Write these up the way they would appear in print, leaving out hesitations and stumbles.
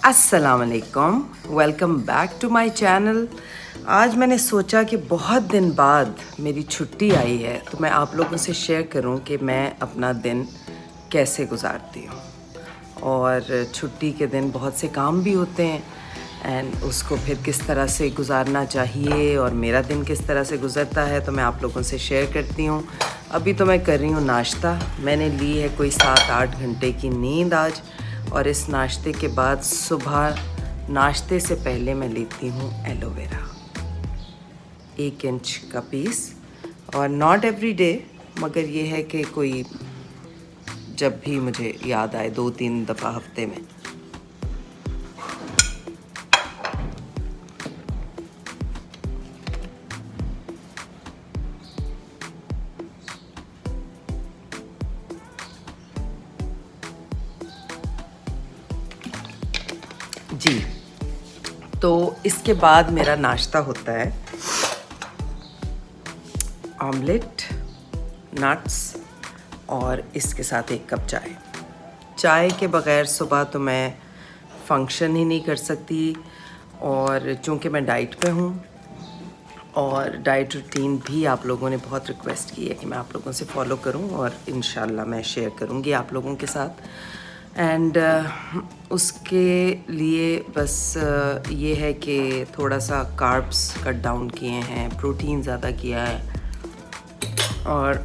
अस्सलाम वालेकुम, welcome back to my channel. आज मैंने सोचा कि बहुत दिन बाद मेरी छुट्टी आई है तो मैं आप लोगों से शेयर करूं कि मैं अपना दिन कैसे गुजारती हूं। और छुट्टी के दिन बहुत से काम भी होते हैं एंड उसको फिर किस तरह से गुजारना चाहिए और मेरा दिन किस तरह से गुजरता है तो मैं आप लोगों से शेयर करती हूँ। अभी तो मैं कर रही हूँ नाश्ता। मैंने ली है कोई 7-8 घंटे की नींद आज, और इस नाश्ते के बाद सुबह नाश्ते से पहले मैं लेती हूँ एलोवेरा 1 इंच का पीस। और नॉट एवरी डे, मगर ये है कि कोई जब भी मुझे याद आए 2-3 दफ़ा हफ्ते में। जी, तो इसके बाद मेरा नाश्ता होता है ऑमलेट, नट्स और इसके साथ 1 कप चाय। चाय के बग़ैर सुबह तो मैं फंक्शन ही नहीं कर सकती। और चूँकि मैं डाइट पे हूँ और डाइट रूटीन भी आप लोगों ने बहुत रिक्वेस्ट की है कि मैं आप लोगों से फॉलो करूँ, और इंशाल्लाह मैं शेयर करूँगी आप लोगों के साथ। एंड उसके लिए बस ये है कि थोड़ा सा कार्ब्स कट डाउन किए हैं, प्रोटीन ज़्यादा किया है। और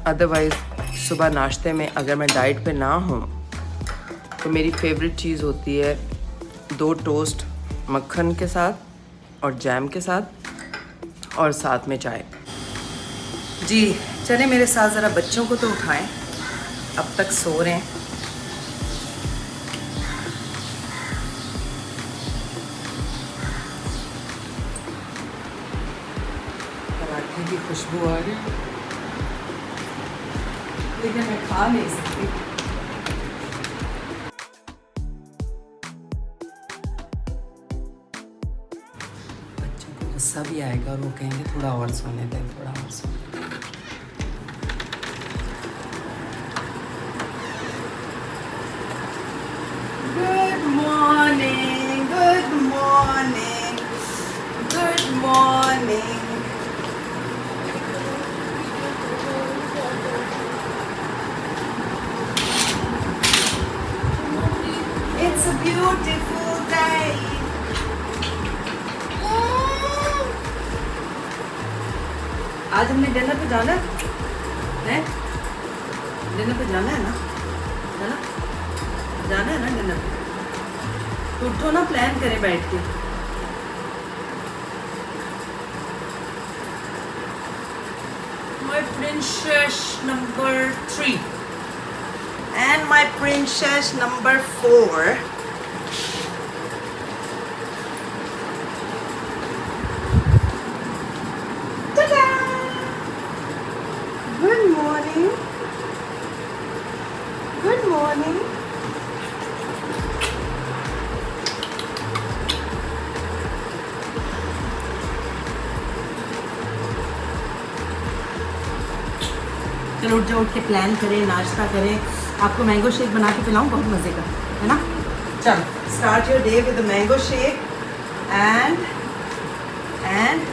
अदरवाइज़ सुबह नाश्ते में अगर मैं डाइट पे ना हूँ तो मेरी फेवरेट चीज़ होती है 2 टोस्ट मक्खन के साथ और जैम के साथ और साथ में चाय। जी चले मेरे साथ ज़रा बच्चों को तो उठाएं, अब तक सो रहे हैं। पराठे की खुशबू आ रही है लेकिन मैं खा नहीं सकती। बच्चों को गुस्सा भी आएगा और वो कहेंगे थोड़ा और सोने दें, थोड़ा और सोने दें। Good morning, good morning, good morning. It's a beautiful day. आज हमने डिनर पे जाना है? डिनर पे जाना है ना? है ना? जाना है ना डिनर पे? तो उठो ना, प्लान करें बैठ के। My princess number 3 and my princess number 4. Ta-da! Good morning. Good morning. चलो उठ जाओ, उठ के प्लान करें, नाश्ता करें। आपको मैंगो शेक बना के पिलाऊं, बहुत मज़े का है ना। चलो start your day with the mango shake and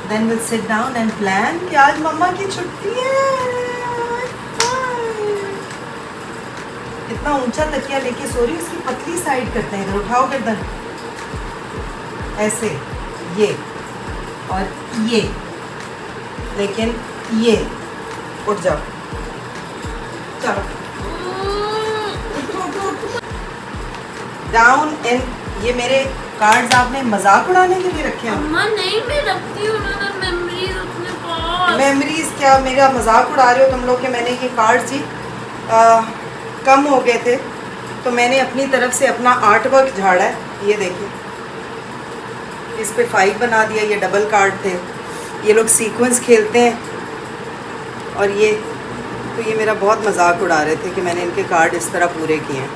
then will sit down and plan कि आज मम्मा की छुट्टी है। इतना ऊंचा तकिया लेके सो रही हूँ, इसकी पतली साइड करते हैं। इधर उठाओ गर्दन, ऐसे ये और ये, लेकिन ये उठ जाओ। चलो डाउन एंड ये मेरे कार्ड्स आपने मजाक उड़ाने के लिए रखे हैं? अम्मा नहीं, मैं रखती हूँ ना मेमोरीज अपने पास। मेमोरीज क्या, मेरा मजाक उड़ा रहे हो तुम लोग? के मैंने ये कार्ड्स जी कम हो गए थे तो मैंने अपनी तरफ से अपना आर्ट वर्क झाड़ा है। ये देखिए, इस पे 5 बना दिया। ये डबल कार्ड थे, ये लोग सीक्वेंस खेलते हैं। और ये तो ये मेरा बहुत मजाक उड़ा रहे थे कि मैंने इनके कार्ड इस तरह पूरे किए हैं।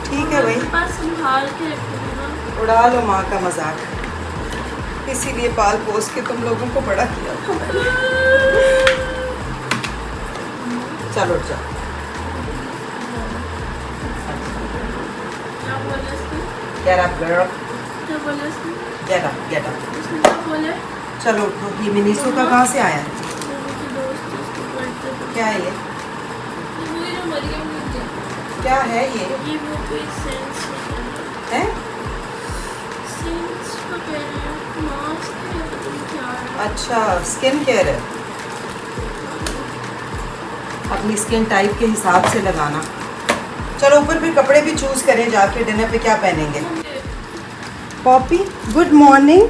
ठीक है भाई, पास संभाल के रखूंगा। उड़ा लो माँ का मजाक, इसीलिए पाल पोस के तुम लोगों को बड़ा किया। चलो उठ जाओ। क्या बोला इसको? Get up, girl. क्या बोला उसने? Get up, get up. उसने क्या बोला? चलो उठो। ये मिनीसू का कहाँ से आया? मेरे की दोस्त है, उसके बर्थडे पे। क्या है ये? ये वही जो मरियम ने दिया। क्या है ये? ये वो कोई सेंस वगैरह है? सेंस वगैरह मास्क है, पता नहीं क्या है। अच्छा, स्किन केयर है। अपनी स्किन टाइप के हिसाब से लगाना। चलो ऊपर फिर कपड़े भी चूज करें जाके, डिनर पे क्या पहनेंगे। Poppy, good morning.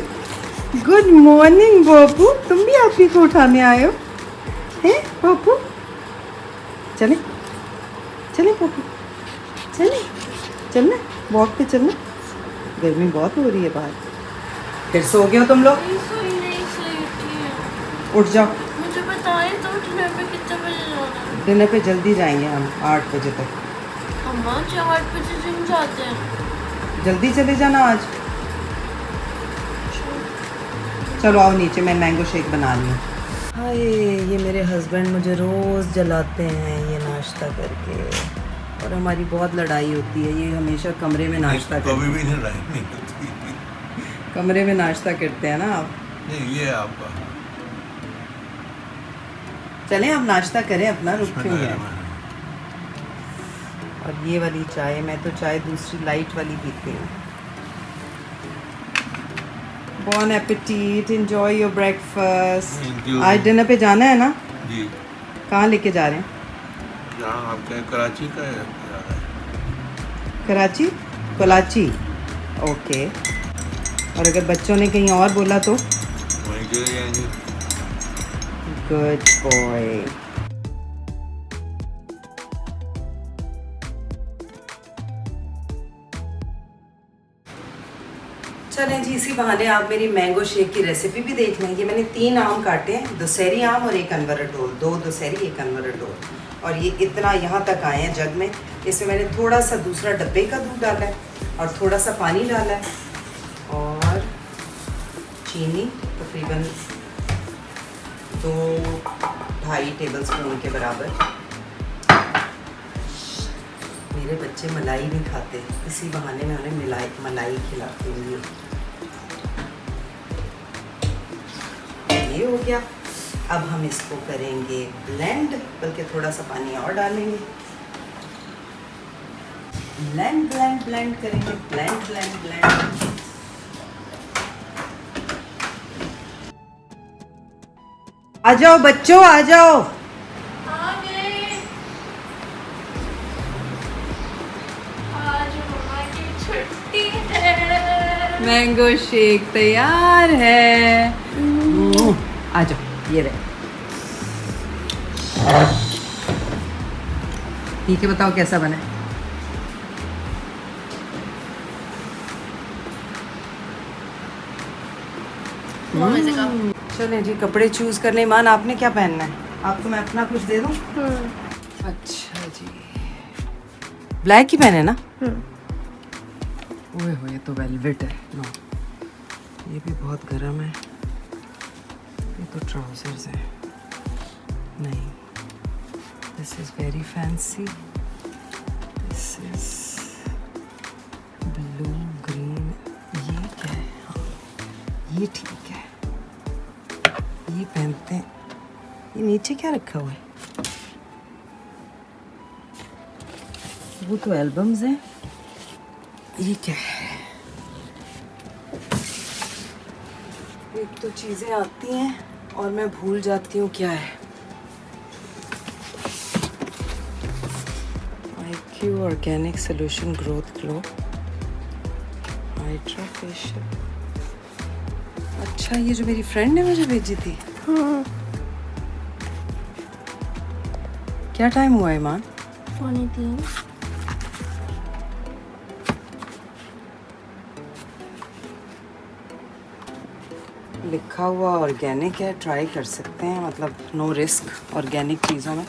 Good morning Pappu, तुम भी आप ही को उठाने आए हो हैं पप्पू? चले चले पप्पू, चले चलना, वॉक पे चलना। गर्मी बहुत हो रही है बाहर। फिर सो गए हो तुम लोग? नहीं सोई, नहीं सोई उठी है। उठ जाओ। मुझे बताएं तो डिनर पे कितने बजे जाना है? डिनर पे जल्दी जाएंगे हम, 8 बजे तक। अम्मा 8 बजे जिम जाते हैं। जल्दी चले जाना आज। चलो आओ नीचे, मैं मैंगो शेक बना रही हूँ। हाय, ये मेरे हस्बैंड मुझे रोज़ जलाते हैं ये नाश्ता करके, और हमारी बहुत लड़ाई होती है। ये हमेशा कमरे में नाश्ता कभी करते भी लड़ाई नहीं होती। हैं। कमरे में नाश्ता करते हैं ना आप। नहीं, ये आपका चलें आप नाश्ता करें अपना, रुक क्यों गए। बिस्मिल्लाह। और ये वाली चाय, मैं तो चाय दूसरी लाइट वाली पीती हूँ। Bon appetit, enjoy your breakfast. Thank you. आज डिनर पे जाना है ना? जी, कहाँ लेके जा रहे हैं? जहाँ आपके कराची का है ज़्यादा है। कराची, कोलाची। ओके। और अगर बच्चों ने कहीं और बोला तो? वहीं चले जाएंगे। Good boy. चलें जी, इसी बहाने आप मेरी मैंगो शेक की रेसिपी भी देख लें। ये मैंने 3 आम काटे हैं, दुशहरी आम और 1 अनवरडोल, 2 दुशहरी 1 अनवरडोल, और ये इतना यहाँ तक आए हैं जग में। इसमें मैंने थोड़ा सा दूसरा डब्बे का दूध डाला है और थोड़ा सा पानी डाला है, और चीनी तकरीबन 2-2.5 टेबल स्पून के बराबर। मेरे बच्चे मलाई नहीं खाते, इसी बहाने में उन्हें मलाई खिलाती हूँ। ये हो गया। अब हम इसको करेंगे ब्लेंड, बल्कि थोड़ा सा पानी और डालेंगे। ब्लेंड ब्लेंड ब्लेंड करेंगे, ब्लेंड ब्लेंड ब्लेंड। आ जाओ बच्चों, आ जाओ। आज मम्मा की छुट्टी है। मैंगो शेक तैयार है। आ जाओ, ये रहे। ठीक है, बताओ कैसा बना है? चले जी, कपड़े चूज कर लें। ईमान, आपने क्या पहनना है? आपको मैं अपना कुछ दे दूं? अच्छा जी, ब्लैक ही पहने ना? ओए हो, ये तो वेलवेट है। नो, ये भी बहुत गर्म है। ये तो ट्राउजर्स है। नहीं, this is very fancy. This is blue green. ये क्या है? हाँ, ये ठीक है, ये पहनते हैं। ये नीचे क्या रखा हुआ है? वो तो एल्बम्स हैं। ये क्या है? एक तो चीज़ें आती हैं और मैं भूल जाती हूँ क्या है। IQ organic solution growth glow hydra facial. अच्छा, ये जो मेरी फ्रेंड ने मुझे भेजी थी। क्या टाइम हुआ है ईमान? 3:45। लिखा हुआ ऑर्गेनिक है, ट्राई कर सकते हैं, मतलब नो रिस्क ऑर्गेनिक चीज़ों में।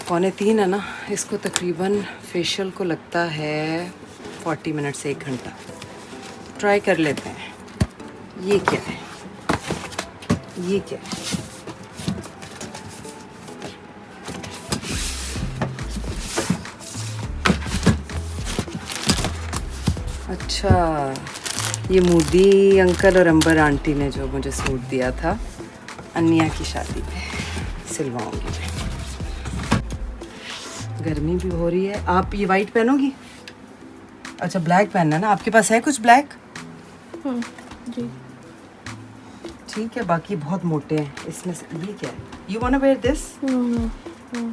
2:45 है ना? इसको तकरीबन फेशियल को लगता है 40 मिनट से 1 घंटा। ट्राई कर लेते हैं। ये क्या है? ये क्या है? अच्छा, ये मोदी अंकल और अंबर आंटी ने जो मुझे सूट दिया था अन्या की शादी पे, सिलवाऊंगी मैं। गर्मी भी हो रही है। आप ये वाइट पहनोगी? अच्छा, ब्लैक पहनना ना। आपके पास है कुछ ब्लैक? जी। ठीक है, बाकी बहुत मोटे हैं इसमें से। ये क्या है? You want to wear this?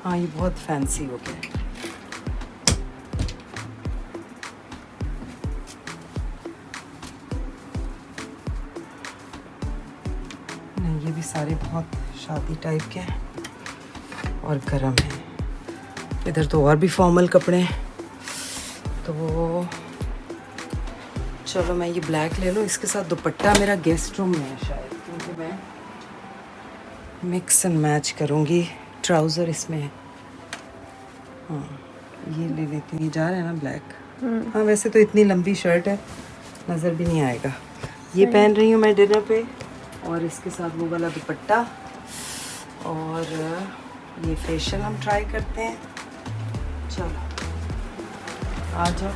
हाँ, ये बहुत फैंसी हो गया है। नहीं, ये भी सारे बहुत शादी टाइप के हैं और गर्म हैं। इधर तो और भी फॉर्मल कपड़े हैं, तो चलो मैं ये ब्लैक ले लूँ। इसके साथ दुपट्टा मेरा गेस्ट रूम में है शायद, क्योंकि मैं मिक्स एंड मैच करूँगी। ट्राउज़र इसमें है। हाँ, ये ले लेती हूँ। ये जा रहा है ना ब्लैक? हाँ, वैसे तो इतनी लंबी शर्ट है, नज़र भी नहीं आएगा। ये पहन रही हूँ मैं डिनर पे, और इसके साथ वो वाला दुपट्टा। और ये फेशियल हम ट्राई करते हैं। चलो आ जाओ,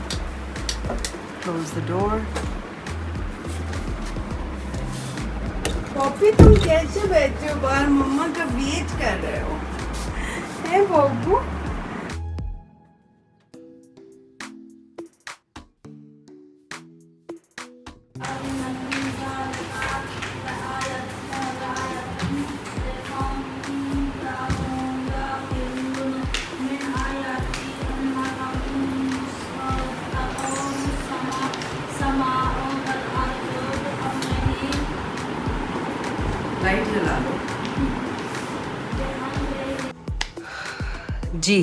क्लोज द डोर। पॉपी, तुम कैसे बैठे हो बाहर? मम्मा का वेट कर रहे हो? है बब्बू? लाइट जला लो। जी,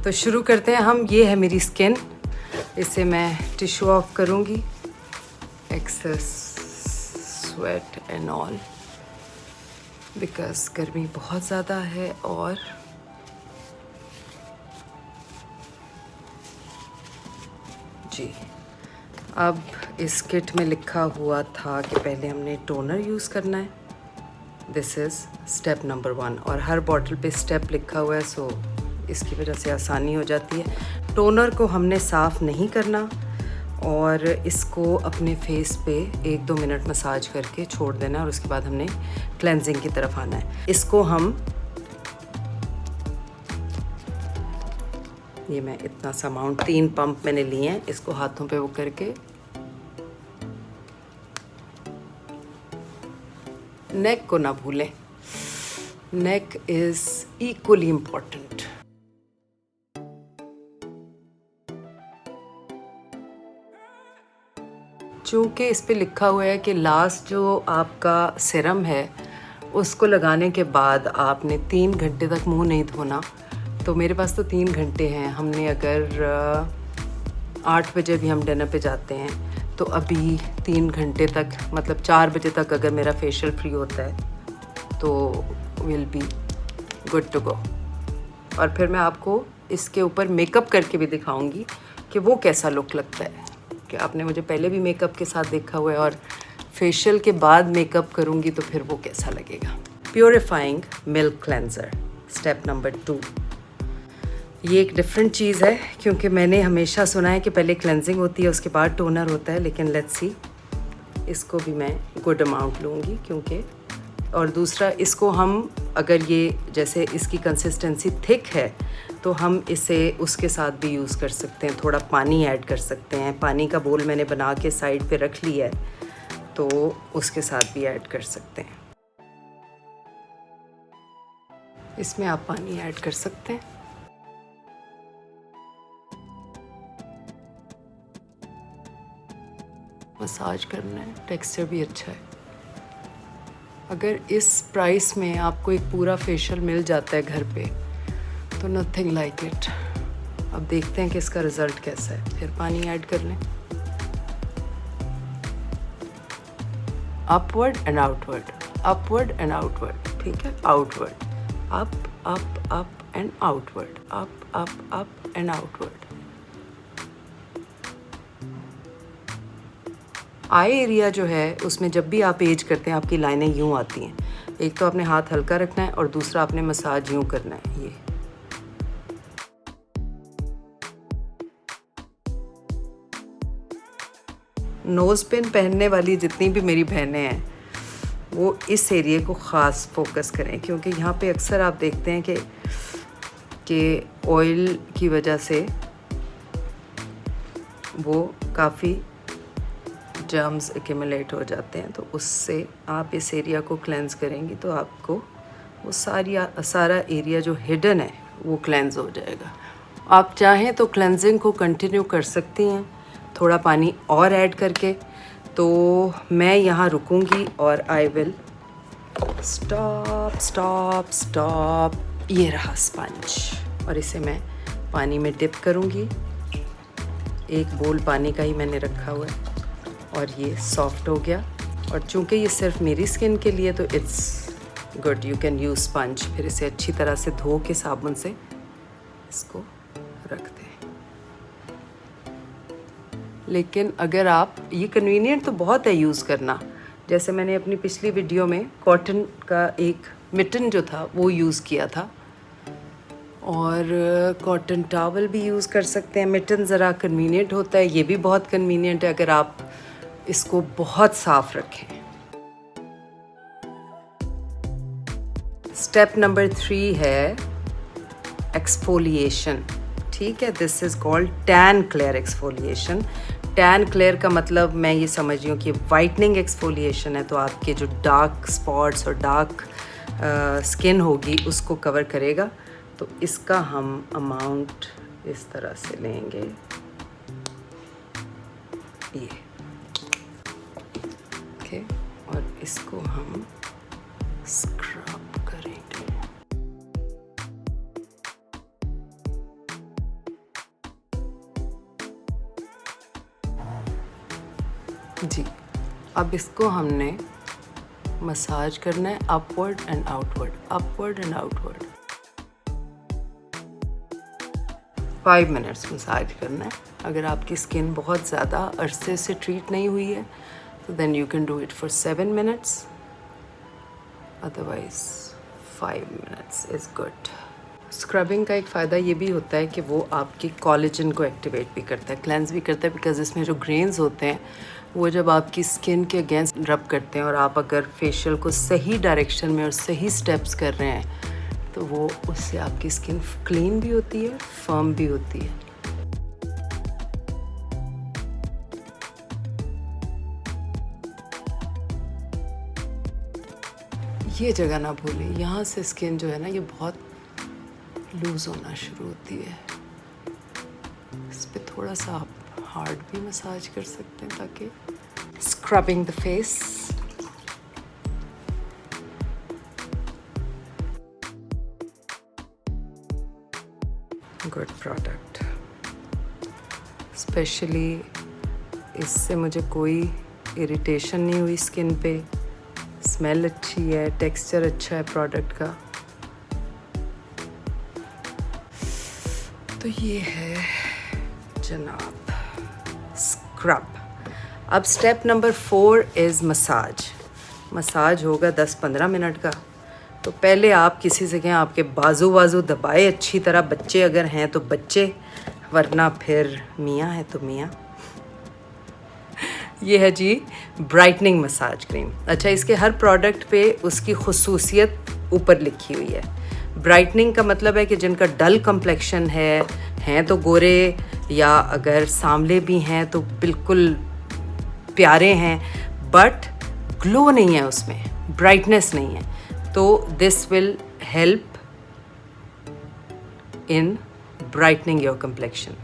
तो शुरू करते हैं हम। ये है मेरी स्किन, इसे मैं टिश्यू ऑफ करूँगी। Excess sweat and all, because गर्मी बहुत ज़्यादा है। और जी, अब इस किट में लिखा हुआ था कि पहले हमने टोनर यूज़ करना है। दिस इज़ स्टेप नंबर 1, और हर बॉटल पे स्टेप लिखा हुआ है, सो इसकी वजह से आसानी हो जाती है। टोनर को हमने साफ़ नहीं करना, और इसको अपने फेस पे 1-2 मिनट मसाज करके छोड़ देना है, और उसके बाद हमने क्लेंजिंग की तरफ आना है। इसको हम, ये मैं इतना सा अमाउंट 3 पंप मैंने लिए हैं, इसको हाथों पे वो करके। नेक को ना भूलें, नेक इज़ इक्वली इम्पॉर्टेंट। चूँकि इस पे लिखा हुआ है कि लास्ट जो आपका सीरम है उसको लगाने के बाद आपने 3 घंटे तक मुंह नहीं धोना, तो मेरे पास तो 3 घंटे हैं। हमने अगर 8 बजे भी हम डिनर पे जाते हैं, तो अभी 3 घंटे तक, मतलब 4 बजे तक अगर मेरा फेशियल फ्री होता है तो will be good to go. और फिर मैं आपको इसके ऊपर मेकअप करके भी दिखाऊंगी कि वो कैसा लुक लगता है, कि आपने मुझे पहले भी मेकअप के साथ देखा हुआ है, और फेशियल के बाद मेकअप करूंगी तो फिर वो कैसा लगेगा। Purifying milk cleanser, step number 2। ये एक डिफरेंट चीज़ है, क्योंकि मैंने हमेशा सुना है कि पहले क्लेंजिंग होती है उसके बाद टोनर होता है, लेकिन लेट्स सी। इसको भी मैं गुड अमाउंट लूँगी, क्योंकि, और दूसरा इसको हम, अगर ये जैसे इसकी कंसिस्टेंसी थिक है तो हम इसे उसके साथ भी यूज़ कर सकते हैं। थोड़ा पानी ऐड कर सकते हैं। पानी का बोल मैंने बना के साइड पे रख लिया है, तो उसके साथ भी ऐड कर सकते हैं। इसमें आप पानी ऐड कर सकते हैं। मसाज करना है, टेक्सचर भी अच्छा है। अगर इस प्राइस में आपको एक पूरा फेशियल मिल जाता है घर पे, तो नथिंग लाइक इट। अब देखते हैं कि इसका रिज़ल्ट कैसा है। फिर पानी ऐड कर लें। Upward and outward, upward and outward, ठीक है। Outward, up up up and outward, up up up and outward. Eye area जो है उसमें जब भी आप एज करते हैं आपकी लाइनें यूँ आती हैं। एक तो आपने हाथ हल्का रखना है, और दूसरा आपने मसाज यूँ करना है। ये नोज़ पिन पहनने वाली जितनी भी मेरी बहनें हैं वो इस एरिया को ख़ास फोकस करें, क्योंकि यहाँ पे अक्सर आप देखते हैं कि ऑयल की वजह से वो काफ़ी जर्म्स एक्यूमुलेट हो जाते हैं। तो उससे आप इस एरिया को क्लेंज़ करेंगी तो आपको वो सारा एरिया जो हिडन है वो क्लेंज़ हो जाएगा। आप चाहें तो क्लेंजिंग को कंटिन्यू कर सकती हैं थोड़ा पानी और ऐड करके। तो मैं यहाँ रुकूंगी और आई विल स्टॉप। ये रहा स्पंज और इसे मैं पानी में डिप करूँगी। एक बोल पानी का ही मैंने रखा हुआ है और ये सॉफ्ट हो गया। और चूँकि ये सिर्फ मेरी स्किन के लिए तो it's good, you can use sponge. फिर इसे अच्छी तरह से धो के साबुन से इसको रख दें। लेकिन अगर आप, ये कन्वीनियंट तो बहुत है यूज़ करना। जैसे मैंने अपनी पिछली वीडियो में कॉटन का एक मिटन जो था वो यूज़ किया था, और कॉटन टॉवल भी यूज़ कर सकते हैं। मिटन ज़रा कन्वीनियंट होता है, ये भी बहुत कन्वीनियंट है अगर आप इसको बहुत साफ़ रखें। स्टेप नंबर 3 है एक्सफोलिएशन। ठीक है, this is called tan clear exfoliation. Tan clear का मतलब मैं ये समझ रही हूँ कि वाइटनिंग एक्सफोलिएशन है, तो आपके जो डार्क स्पॉट्स और डार्क स्किन होगी उसको कवर करेगा। तो इसका हम अमाउंट इस तरह से लेंगे, ये ओके, और इसको हम स्क्रब करेंगे। जी, अब इसको हमने मसाज करना है upward and outward, upward and outward. 5 minutes massage करना है। अगर आपकी स्किन बहुत ज़्यादा अरसे से ट्रीट नहीं हुई है तो then you can do it for 7 minutes, otherwise 5 minutes is good. Scrubbing का एक फ़ायदा ये भी होता है कि वो आपकी कोलेजन को एक्टिवेट भी करता है, क्लेंस भी करता है, बिकॉज इसमें जो ग्रेन्स होते हैं वो जब आपकी स्किन के अगेंस्ट रब करते हैं और आप अगर फेशियल को सही डायरेक्शन में और सही स्टेप्स कर रहे हैं तो वो उससे आपकी स्किन क्लीन भी होती है, फर्म भी होती है। ये जगह ना भूलें, यहाँ से स्किन जो है ना ये बहुत लूज होना शुरू होती है। इस पे थोड़ा सा आप हार्ड भी मसाज कर सकते हैं ताकि scrubbing the face. Good product, specially इससे मुझे कोई इरिटेशन नहीं हुई स्किन पे, स्मेल अच्छी है, टेक्सचर अच्छा है प्रोडक्ट का। तो ये है जनाब स्क्रब। अब step number 4 is massage. Massage होगा 10-15 मिनट का। तो पहले आप किसी जगह आपके बाजू दबाए अच्छी तरह, बच्चे अगर हैं तो बच्चे, वरना फिर मियाँ है तो मियाँ। ये है जी ब्राइटनिंग मसाज क्रीम। अच्छा, इसके हर प्रोडक्ट पे उसकी खुसूसियत ऊपर लिखी हुई है। ब्राइटनिंग का मतलब है कि जिनका डल कम्प्लेक्शन हैं तो गोरे, या अगर सांवले भी हैं तो बिल्कुल प्यारे हैं, बट ग्लो नहीं है उसमें, ब्राइटनेस नहीं है। तो this will help in brightening your complexion.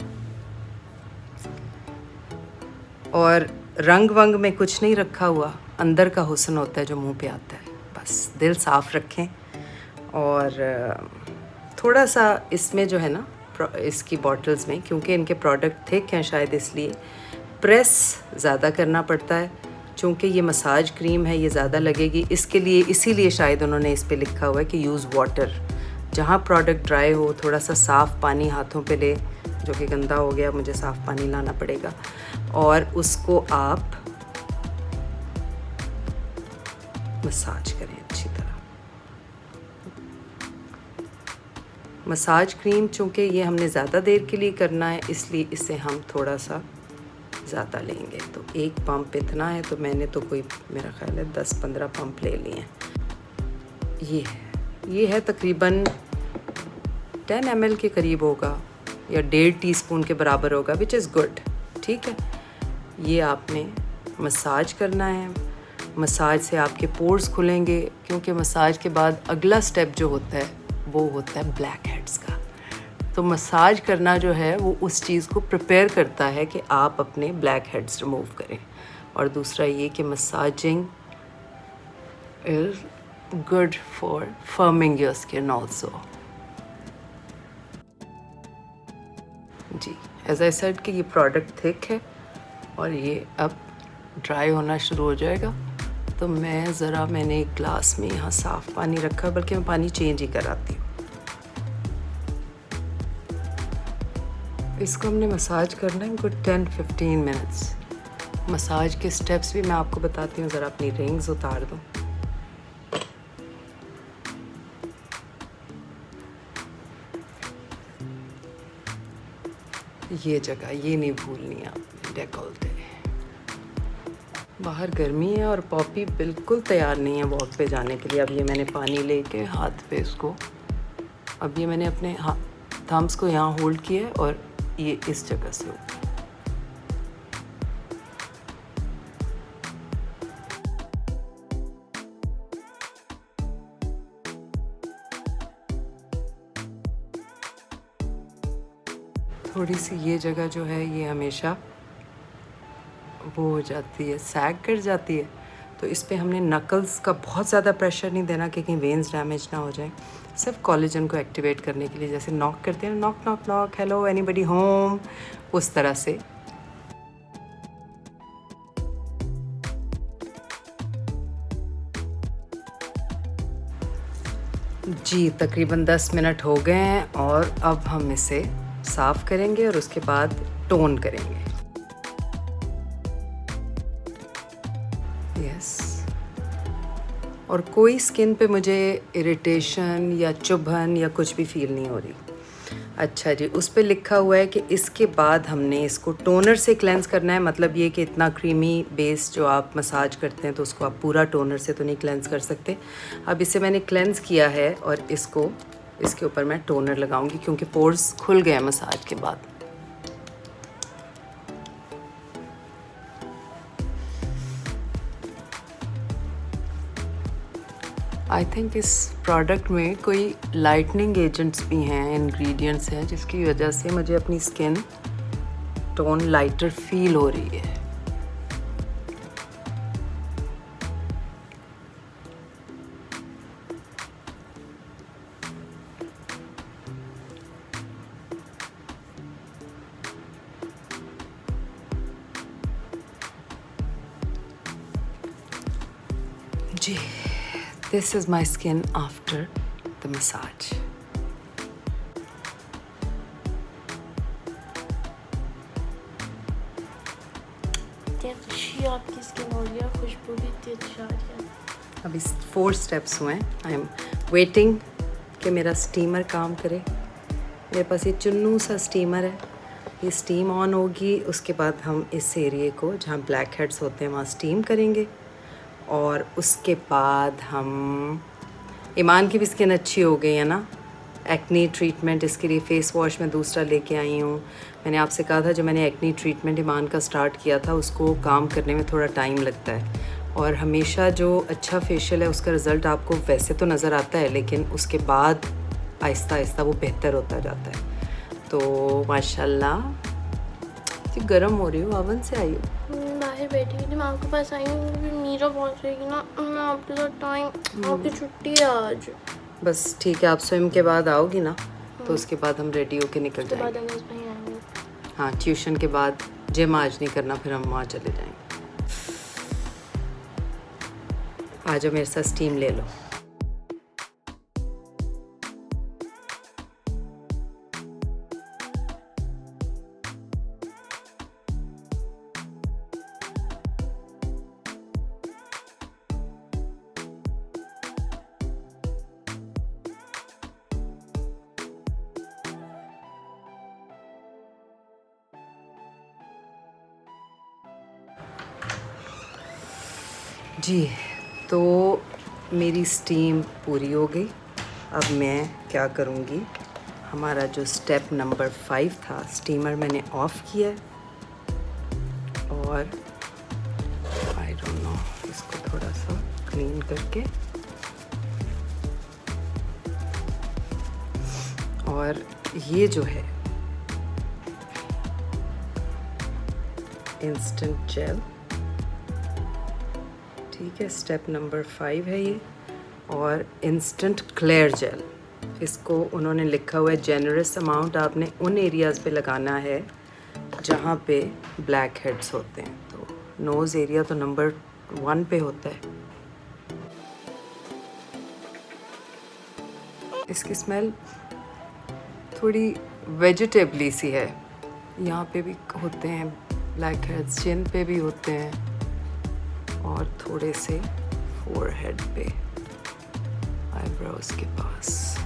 और रंग वंग में कुछ नहीं रखा हुआ, अंदर का हुस्न होता है जो मुंह पे आता है। बस दिल साफ़ रखें। और थोड़ा सा इसमें जो है ना, इसकी बॉटल्स में, क्योंकि इनके प्रोडक्ट थिक हैं शायद इसलिए प्रेस ज़्यादा करना पड़ता है। चूँकि ये मसाज क्रीम है ये ज़्यादा लगेगी, इसके लिए इसीलिए शायद उन्होंने इस पे लिखा हुआ है कि यूज़ वाटर। जहाँ प्रोडक्ट ड्राई हो थोड़ा सा साफ़ पानी हाथों पे ले, जो कि गंदा हो गया, मुझे साफ़ पानी लाना पड़ेगा, और उसको आप मसाज करें अच्छी तरह। मसाज क्रीम चूँकि ये हमने ज़्यादा देर के लिए करना है, इसलिए इसे हम थोड़ा सा ज़्यादा लेंगे। तो एक पंप इतना है, तो मैंने तो कोई मेरा ख्याल है 10-15 पंप ले लिए हैं। ये है तकरीबन 10 ml के करीब होगा या 1.5 टीस्पून के बराबर होगा, विच इज़ गुड। ठीक है, ये आपने मसाज करना है। मसाज से आपके पोर्स खुलेंगे, क्योंकि मसाज के बाद अगला स्टेप जो होता है वो होता है ब्लैक हेड्स का। तो मसाज करना जो है वो उस चीज़ को प्रिपेयर करता है कि आप अपने ब्लैक हेड्स रिमूव करें। और दूसरा ये कि massaging is good for firming your skin also. जी, एज आई सेड कि ये प्रोडक्ट थिक है और ये अब ड्राई होना शुरू हो जाएगा। तो मैंने एक ग्लास में यहाँ साफ़ पानी रखा, बल्कि मैं पानी चेंज ही कराती हूँ। इसको हमने मसाज करना है गुड 10-15 मिनट्स। मसाज के स्टेप्स भी मैं आपको बताती हूँ। ज़रा अपनी रिंग्स उतार दूँ। ये जगह ये नहीं भूलनी आपने, डेकोल्टे। बाहर गर्मी है और पॉपी बिल्कुल तैयार नहीं है वॉक पे जाने के लिए। अब ये मैंने पानी लेके हाथ पे इसको, अब ये मैंने अपने थम्स को यहाँ होल्ड किया है और ये इस जगह से ऊपर। थोड़ी सी ये जगह जो है ये हमेशा वो हो जाती है, सैग कर जाती है। तो इस पे हमने नकल्स का बहुत ज़्यादा प्रेशर नहीं देना कि कहीं वेन्स डैमेज ना हो जाए। सिर्फ कोलेजन को एक्टिवेट करने के लिए, जैसे नॉक करते हैं ना, knock knock knock, hello anybody home, उस तरह से। जी, तकरीबन 10 मिनट हो गए हैं और अब हम इसे साफ़ करेंगे और उसके बाद टोन करेंगे। यस, और कोई स्किन पे मुझे इरिटेशन या चुभन या कुछ भी फील नहीं हो रही। अच्छा जी, उस पे लिखा हुआ है कि इसके बाद हमने इसको टोनर से क्लेंस करना है। मतलब ये कि इतना क्रीमी बेस जो आप मसाज करते हैं तो उसको आप पूरा टोनर से तो नहीं क्लेंस कर सकते। अब इसे मैंने क्लेंस किया है और इसको इसके ऊपर मैं टोनर लगाऊंगी, क्योंकि पोर्स खुल गए मसाज के बाद। आई थिंक इस प्रोडक्ट में कोई लाइटनिंग एजेंट्स भी हैं, इंग्रेडिएंट्स हैं, जिसकी वजह से मुझे अपनी स्किन टोन लाइटर फील हो रही है। जी, this is my skin after the massage. इतनी अच्छी आपकी स्किन हो रही है, खुशबू भी इतनी अच्छी आ रही है। अभी 4 स्टेप्स हुए हैं। आई एम वेटिंग कि मेरा स्टीमर काम करे। मेरे पास ये चुन्नू सा स्टीमर है, ये स्टीम ऑन होगी। उसके बाद हम इस एरिए को जहाँ ब्लैक हेड्स होते हैं वहाँ स्टीम करेंगे। और उसके बाद हम, ईमान की भी स्किन अच्छी हो गई है ना, एक्नी ट्रीटमेंट इसके लिए फ़ेस वॉश मैं दूसरा लेके आई हूँ। मैंने आपसे कहा था, जो मैंने एक्नी ट्रीटमेंट ईमान का स्टार्ट किया था, उसको काम करने में थोड़ा टाइम लगता है। और हमेशा जो अच्छा फेशियल है उसका रिज़ल्ट आपको वैसे तो नज़र आता है, लेकिन उसके बाद आहिस्ता आहिस्ता वो बेहतर होता जाता है। तो माशाल्लाह, गर्म हो रही हूँ, ओवन से आई हूँ। बाहर बैठी हुई थी, मैं आपके पास आई हूँ क्योंकि मीरा पहुँचेगी ना, मैं आपके साथ टाइम, आपकी छुट्टी है आज। बस ठीक है, आप स्विम के बाद आओगी ना, तो उसके बाद हम रेडी होके निकल उसके बाद जाएंगे। हम इसमें आएंगे। हाँ, ट्यूशन के बाद जिम आज नहीं करना, फिर हम वहाँ चले जाएंगे। आ जाओ मेरे साथ, स्टीम ले लो। जी, तो मेरी स्टीम पूरी हो गई। अब मैं क्या करूँगी, हमारा जो स्टेप नंबर 5 था, स्टीमर मैंने ऑफ़ किया है और आई डोंट नो, इसको थोड़ा सा क्लीन करके और ये जो है इंस्टेंट जेल, ठीक है, स्टेप नंबर 5 है ये। और इंस्टेंट क्लियर जेल, इसको उन्होंने लिखा हुआ है जेनरस अमाउंट आपने उन एरियाज़ पे लगाना है जहाँ पे ब्लैक हेड्स होते हैं। तो नोज़ एरिया तो नंबर 1 पे होता है। इसकी स्मेल थोड़ी वेजिटेबली सी है। यहाँ पे भी होते हैं ब्लैक हेड्स, चिन पे भी होते हैं और थोड़े से फोरहेड पे, आईब्रोज के पास।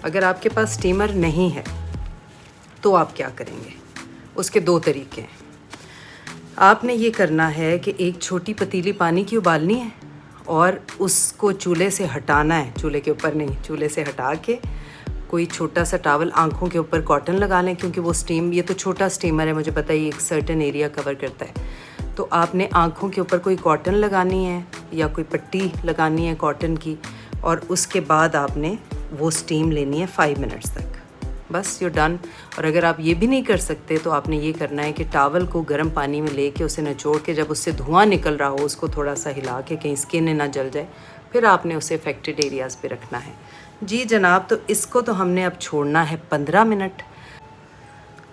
अगर आपके पास स्टीमर नहीं है तो आप क्या करेंगे, उसके 2 तरीके हैं। आपने ये करना है कि एक छोटी पतीली पानी की उबालनी है और उसको चूल्हे से हटाना है, चूल्हे के ऊपर नहीं, चूल्हे से हटा के कोई छोटा सा टॉवल आँखों के ऊपर कॉटन लगा लें, क्योंकि वो स्टीम, ये तो छोटा स्टीमर है, मुझे पता है ये एक सर्टेन एरिया कवर करता है। तो आपने आँखों के ऊपर कोई कॉटन लगानी है या कोई पट्टी लगानी है कॉटन की, और उसके बाद आपने वो स्टीम लेनी है 5 मिनट्स तक, बस यू डन। और अगर आप ये भी नहीं कर सकते तो आपने ये करना है कि टॉवल को गर्म पानी में लेके उसे निचोड़ के, जब उससे धुआं निकल रहा हो, उसको थोड़ा सा हिला के कहीं स्किन ना जल जाए, फिर आपने उसे अफेक्टेड एरियाज़ पे रखना है। जी जनाब, तो इसको तो हमने अब छोड़ना है 15 मिनट।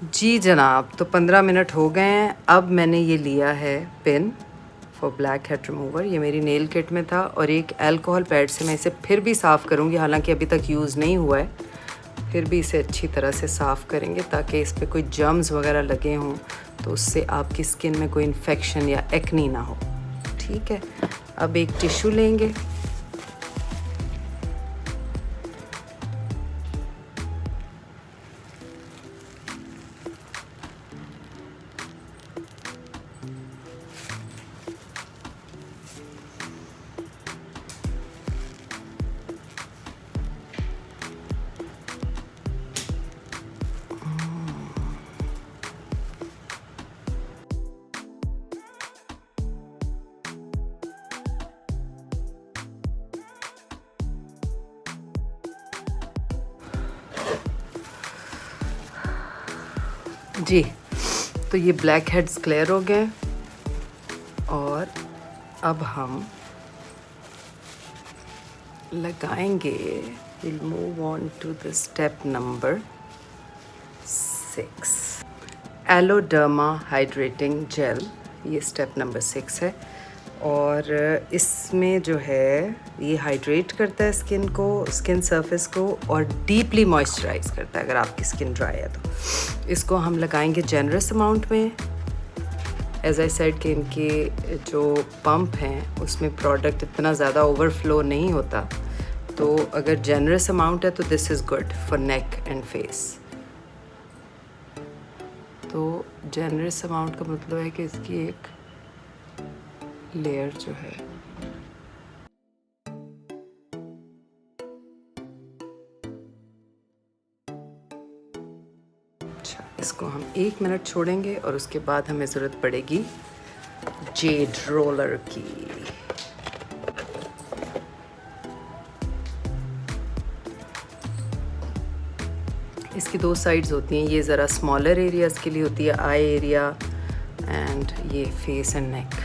जी जनाब, तो 15 मिनट हो गए हैं। अब मैंने ये लिया है pin for black head remover, ये मेरी नेल किट में था, और एक अल्कोहल पैड से मैं इसे फिर भी साफ़ करूँगी, हालांकि अभी तक यूज़ नहीं हुआ है, फिर भी इसे अच्छी तरह से साफ़ करेंगे ताकि इस पर कोई जर्म्स वगैरह लगे हों तो उससे आपकी स्किन में कोई इन्फेक्शन या एक्नी ना हो। ठीक है, अब एक टिश्यू लेंगे, जी, तो ये ब्लैक हेड्स क्लियर हो गए और अब हम लगाएंगे, will move on to the step number 6, Aloderma hydrating gel, ये स्टेप नंबर 6 है। और इसमें जो है ये हाइड्रेट करता है स्किन को, स्किन सरफेस को, और डीपली मॉइस्चराइज करता है अगर आपकी स्किन ड्राई है तो। इसको हम लगाएंगे जेनरस अमाउंट में। एज आई सेड कि इनके जो पंप हैं उसमें प्रोडक्ट इतना ज़्यादा ओवरफ्लो नहीं होता, तो अगर जेनरस अमाउंट है तो this is good for neck and face. तो जेनरस अमाउंट का मतलब है कि इसकी एक लेयर जो है, अच्छा, इसको हम 1 मिनट छोड़ेंगे और उसके बाद हमें ज़रूरत पड़ेगी जेड रोलर की। इसकी 2 साइड्स होती हैं, ये ज़रा स्मॉलर एरियाज़ के लिए होती है, आई एरिया एंड ये फेस एंड नेक।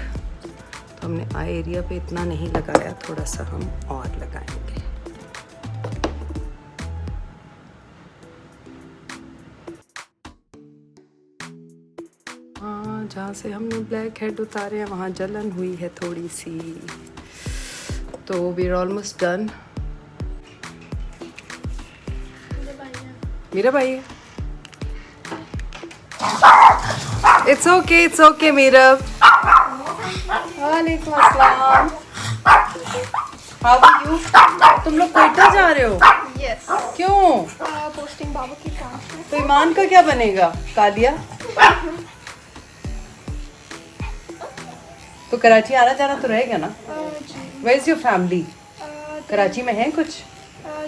तो हमने आई एरिया पे इतना नहीं लगाया, थोड़ा सा हम और लगाएंगे। हाँ, जहाँ से हमने ब्लैक हेड उतारे हैं वहाँ जलन हुई है थोड़ी सी, तो वी आर ऑलमोस्ट डन। मेरा भाई है, इट्स ओके मीरव। वालेकुम अस्सलाम। How are you? तुम लोग कोयटा जा रहे हो? यस। क्यों? Poster roasting barbecue prawns. तो ईमान का क्या बनेगा? कालिया? तो कराची आना जाना तो रहेगा ना? Where is your family? Karachi में है कुछ?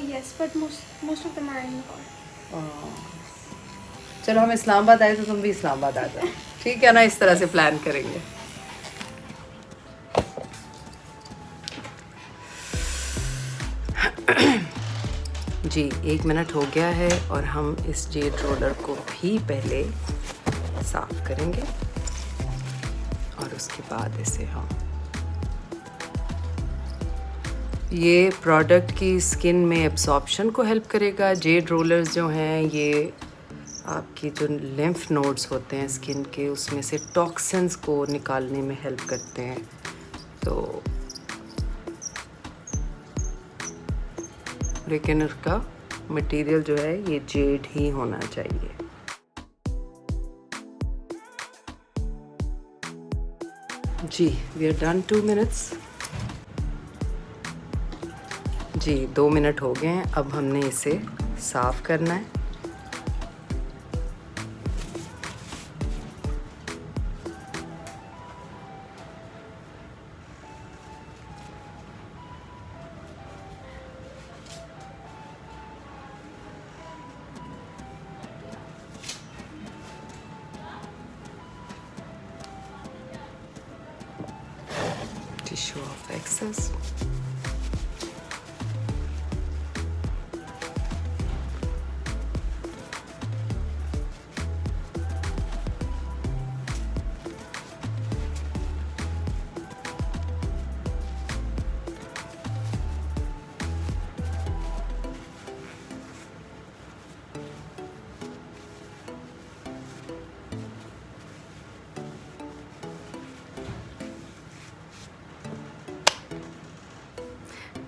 Yes, but most of them are in Lahore. चलो हम इस्लामाबाद आए तो तुम भी इस्लामाबाद आ जाओ, ठीक है ना? इस तरह से प्लान करेंगे। जी 1 मिनट हो गया है और हम इस जेड रोलर को भी पहले साफ करेंगे और उसके बाद इसे हम ये प्रोडक्ट की स्किन में एब्जॉर्प्शन को हेल्प करेगा। जेड रोलर्स जो हैं ये आपकी जो लिम्फ नोड्स होते हैं स्किन के उसमें से टॉक्सिन्स को निकालने में हेल्प करते हैं। तो लेकिन उसका मटेरियल जो है ये जेड ही होना चाहिए। जी वी आर डन 2 मिनट्स। जी 2 मिनट हो गए हैं। अब हमने इसे साफ़ करना है। Tissue off excess.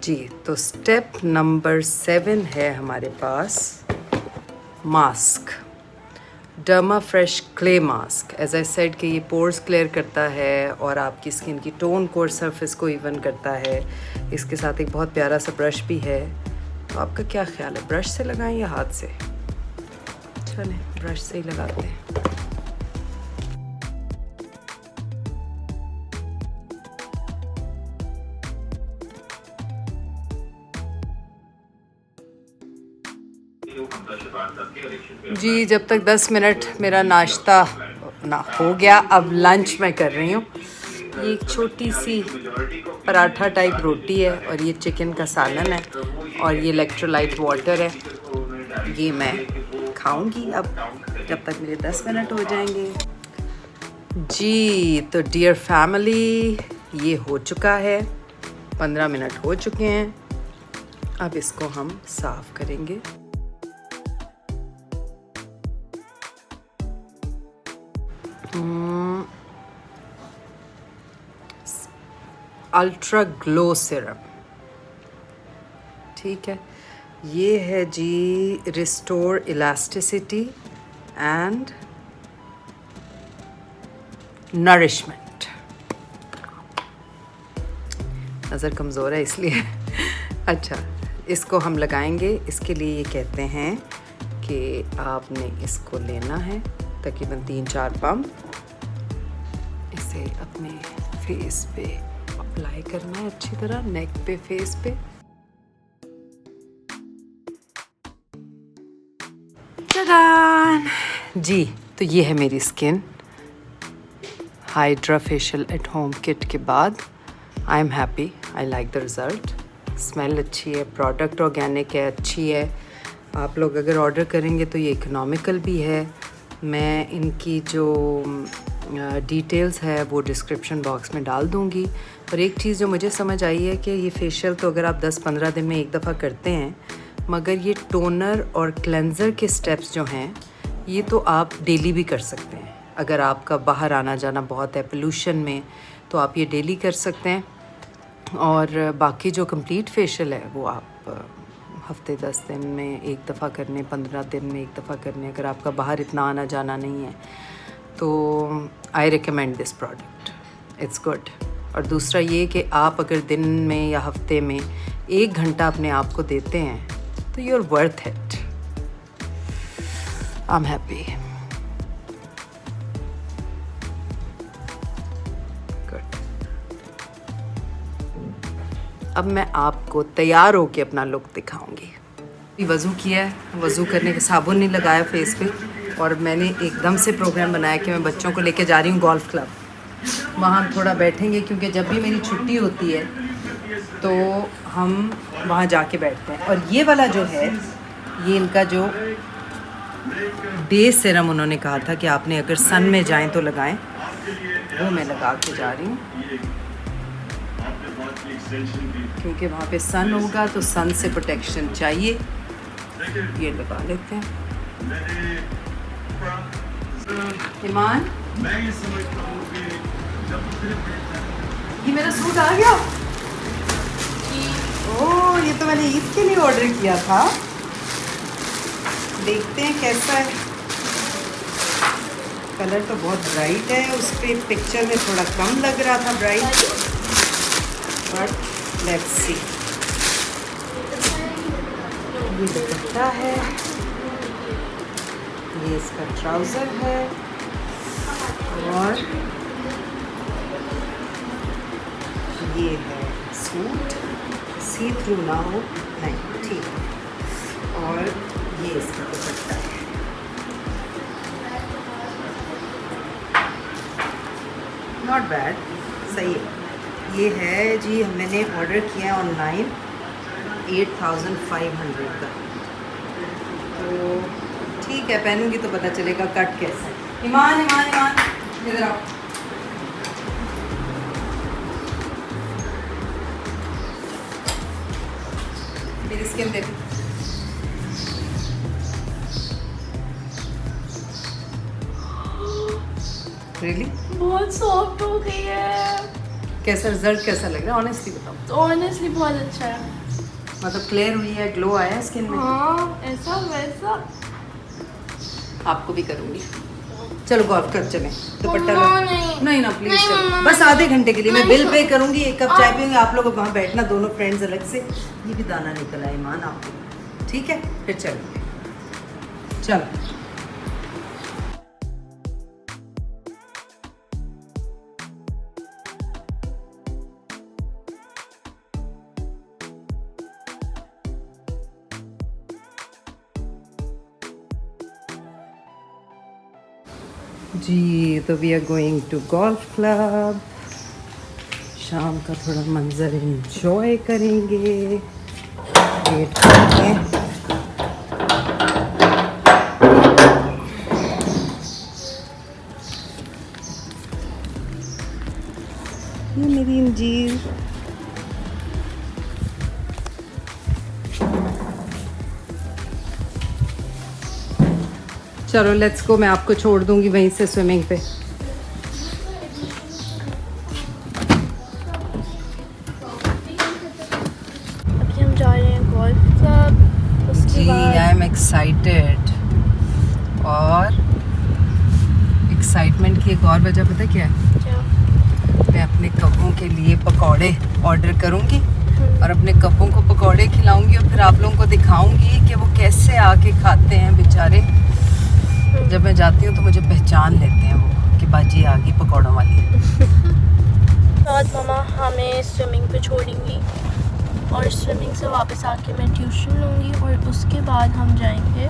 जी तो स्टेप नंबर 7 है हमारे पास mask, derma fresh clay mask. As I said कि ये पोर्स क्लियर करता है और आपकी स्किन की टोन कोर सरफेस को इवन करता है। इसके साथ एक बहुत प्यारा सा ब्रश भी है। तो आपका क्या ख्याल है, ब्रश से लगाएं या हाथ से? चलें ब्रश से ही लगाते हैं। जी जब तक 10 मिनट मेरा नाश्ता ना हो गया, अब लंच मैं कर रही हूँ। ये एक छोटी सी पराठा टाइप रोटी है और ये चिकन का सालन है और ये इलेक्ट्रोलाइट वाटर है। ये मैं खाऊंगी अब जब तक मेरे 10 मिनट हो जाएंगे। जी तो डियर फैमिली ये हो चुका है, 15 मिनट हो चुके हैं। अब इसको हम साफ़ करेंगे। अल्ट्रा ग्लो सिरम, ठीक है। ये है जी रिस्टोर इलास्टिसिटी एंड नरिशमेंट। नज़र कमज़ोर है इसलिए अच्छा इसको हम लगाएंगे। इसके लिए ये कहते हैं कि आपने इसको लेना है तकरीबन 3-4 पंप, इसे अपने फेस पे अप्लाई करना है अच्छी तरह, नेक पे, फेस पे। टडान! जी तो ये है मेरी skin hydra facial at home kit के बाद। आई am happy, I like the result. Smell अच्छी है, प्रोडक्ट ऑर्गेनिक है, अच्छी है। आप लोग अगर ऑर्डर करेंगे तो ये इकोनॉमिकल भी है। मैं इनकी जो डिटेल्स है वो डिस्क्रिप्शन बॉक्स में डाल दूँगी। और एक चीज़ जो मुझे समझ आई है कि ये फेशियल तो अगर आप 10-15 दिन में एक दफ़ा करते हैं, मगर ये टोनर और क्लेंज़र के स्टेप्स जो हैं ये तो आप डेली भी कर सकते हैं। अगर आपका बाहर आना जाना बहुत है पोल्यूशन में तो आप ये डेली कर सकते हैं। और बाकी जो कंप्लीट फेशियल है वो आप हफ्ते 10 दिन में एक दफ़ा करने, 15 दिन में एक दफ़ा करने, अगर आपका बाहर इतना आना जाना नहीं है तो I recommend this product, it's good. और दूसरा ये कि आप अगर दिन में या हफ्ते में 1 घंटा अपने आप को देते हैं तो you are worth it. I am happy. Good. अब मैं आपको तैयार होके अपना लुक दिखाऊंगी। वज़ू किया है, वज़ू करने के साबुन नहीं लगाया फेस पे, और मैंने एकदम से प्रोग्राम बनाया कि मैं बच्चों को लेके जा रही हूँ गोल्फ क्लब। वहाँ हम थोड़ा बैठेंगे क्योंकि जब भी मेरी छुट्टी होती है तो हम वहाँ जाके बैठते हैं। और ये वाला जो है, ये इनका जो डे सीरम उन्होंने कहा था कि आपने अगर सन में जाएं तो लगाएं, वो मैं लगा के जा रही हूँ क्योंकि वहाँ पे सन होगा तो सन से प्रोटेक्शन चाहिए। ये लगा लेते हैं। ईमान, ये मेरा सूट आ गया। ओह, ये तो मैंने ईद के लिए ऑर्डर किया था। देखते हैं कैसा है। कलर तो बहुत ब्राइट है, उस पर पिक्चर में थोड़ा कम लग रहा था ब्राइट, बट लेट्स सी। ये दुपट्टा है, ये इसका ट्राउज़र है, और ये है सूट। सी थ्रू ना हो, नहीं ठीक है। और ये इसका दुपट्टा है। नॉट बैड, सही है। ये है जी, मैंने ऑर्डर किया है ऑनलाइन 8500 का, तो ठीक है, पहनूंगी तो पता चलेगा कट कैसा है। ईमान ईमान ईमान, इधर आओ। मेरी स्किन देखो। रियली बहुत सॉफ्ट हो गई है। कैसा रिजल्ट कैसा लग रहा है, ऑनेस्टली बताओ। ऑनेस्टली बहुत अच्छा है। मतलब क्लियर हुई है, ग्लो आया है स्किन में। हाँ, ऐसा वैसा। आपको भी करूँगी। चलो गोल्फ कर चलें। दुपट्टा मम्मा, नहीं ना प्लीज, नहीं, चलो मम्मा, बस आधे घंटे के लिए मैं नहीं, बिल पे करूँगी, एक कप चाय पीऊँगी, आप लोग वहाँ बैठना दोनों फ्रेंड्स अलग से। ये भी दाना निकला है ईमान आपको, ठीक है, फिर चलेंगे। चलो जी, तो we are going to golf club. शाम का थोड़ा मंजर एंजॉय करेंगे। वेट करेंगे। ये मेरी अंजीर। चलो लेट्स गो, मैं आपको छोड़ दूंगी वहीं से स्विमिंग पे। अभी हम जा रहे हैं गोल्फ क्लब। उसके जी, बाद आई एम एक्साइटेड। और एक्साइटमेंट की एक और वजह पता क्या है? क्या? मैं अपने कब्बों के लिए पकौड़े ऑर्डर करूंगी और अपने कब्बों को पकौड़े खिलाऊंगी, और फिर आप लोगों को दिखाऊंगी कि वो कैसे आके खाते हैं बेचारे। जब मैं जाती हूँ तो मुझे पहचान लेते हैं वो कि बाजी आ गई पकौड़ों वाली। बाद मम्मा हमें स्विमिंग पे छोड़ेंगी और स्विमिंग से वापस आके मैं ट्यूशन लूँगी, और उसके बाद हम जाएंगे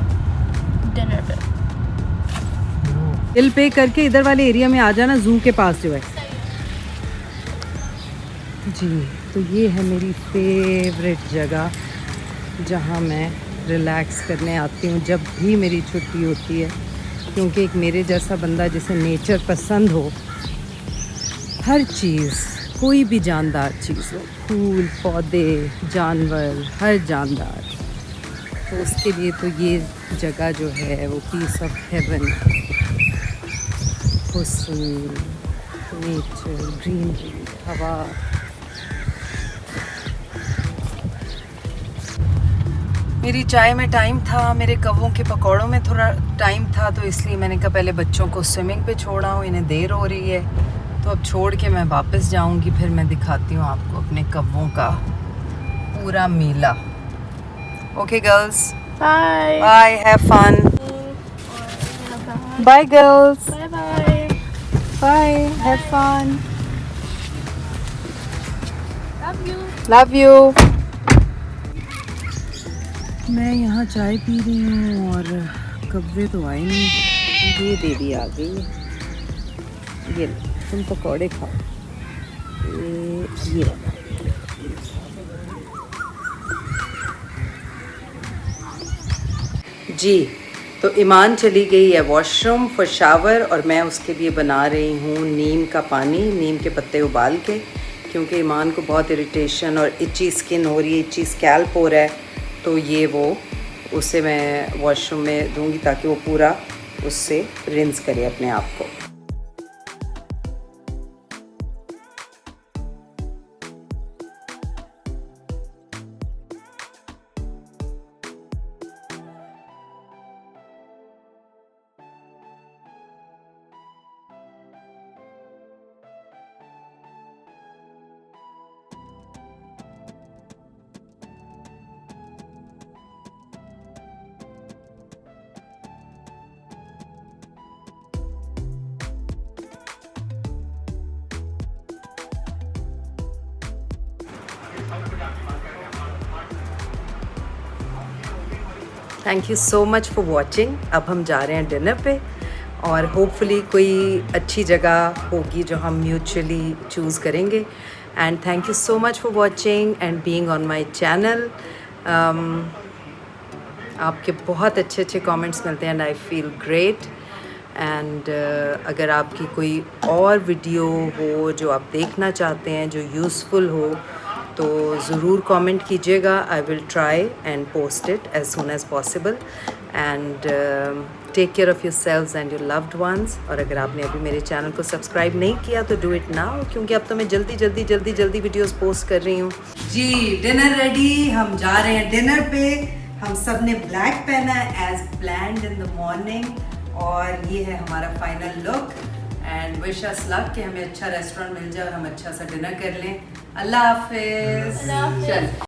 डिनर पे। बिल पे करके इधर वाले एरिया में आ जाना, जू के पास जो है। जी, तो ये है मेरी फेवरेट जगह जहाँ मैं रिलैक्स करने आती हूँ जब भी मेरी छुट्टी होती है, क्योंकि एक मेरे जैसा बंदा जिसे नेचर पसंद हो, हर चीज़, कोई भी जानदार चीज़ हो, फूल पौधे जानवर, हर जानदार, तो उसके लिए तो ये जगह जो है वो पीस ऑफ हेवन, हुस्न, नेचर, ग्रीनरी, हवा। मेरी चाय में टाइम था, मेरे कव्वों के पकौड़ों में थोड़ा टाइम था, तो इसलिए मैंने कहा पहले बच्चों को स्विमिंग पे छोड़ा हूँ, इन्हें देर हो रही है, तो अब छोड़ के मैं वापस जाऊँगी, फिर मैं दिखाती हूँ आपको अपने कव्वों का पूरा मेला। Okay girls, bye bye, have fun. और bye girls, bye bye. Bye, have fun, love you. Love you. मैं यहाँ चाय पी रही हूँ और कब्जे तो आए नहीं। ये बेबी आ गई है, ये लो, तुम पकौड़े खाओ। ये रहा। जी, तो ईमान चली गई है वॉशरूम फॉर शावर और मैं उसके लिए बना रही हूँ नीम का पानी, नीम के पत्ते उबाल के, क्योंकि ईमान को बहुत इरिटेशन और इची स्किन हो रही है, इची स्कैल्प हो रहा है। तो ये वो उसे मैं वॉशरूम में दूंगी ताकि वो पूरा उससे रिंस करे अपने आप को। Thank you so much for watching. अब हम जा रहे हैं डिनर पे और होपफुली कोई अच्छी जगह होगी जो हम म्यूचुअली चूज़ करेंगे। And thank you so much for watching and being on my channel. आपके बहुत अच्छे अच्छे कमेंट्स मिलते हैं and I feel great. And अगर आपकी कोई और वीडियो हो जो आप देखना चाहते हैं जो यूज़फुल हो तो ज़रूर कमेंट कीजिएगा। I will try and post it as soon as possible. And take care of yourselves and your loved ones. और अगर आपने अभी मेरे चैनल को सब्सक्राइब नहीं किया तो डू इट नाउ, क्योंकि अब तो मैं जल्दी वीडियोस पोस्ट कर रही हूँ। जी, डिनर रेडी, हम जा रहे हैं डिनर पे। हम सब ने ब्लैक पहना है as planned in the morning और ये है हमारा final look. And wish us luck कि हमें अच्छा रेस्टोरेंट मिल जाए और हम अच्छा सा डिनर कर लें। अल्लाह हाफिज़। अल्लाह हाफिज़। चल।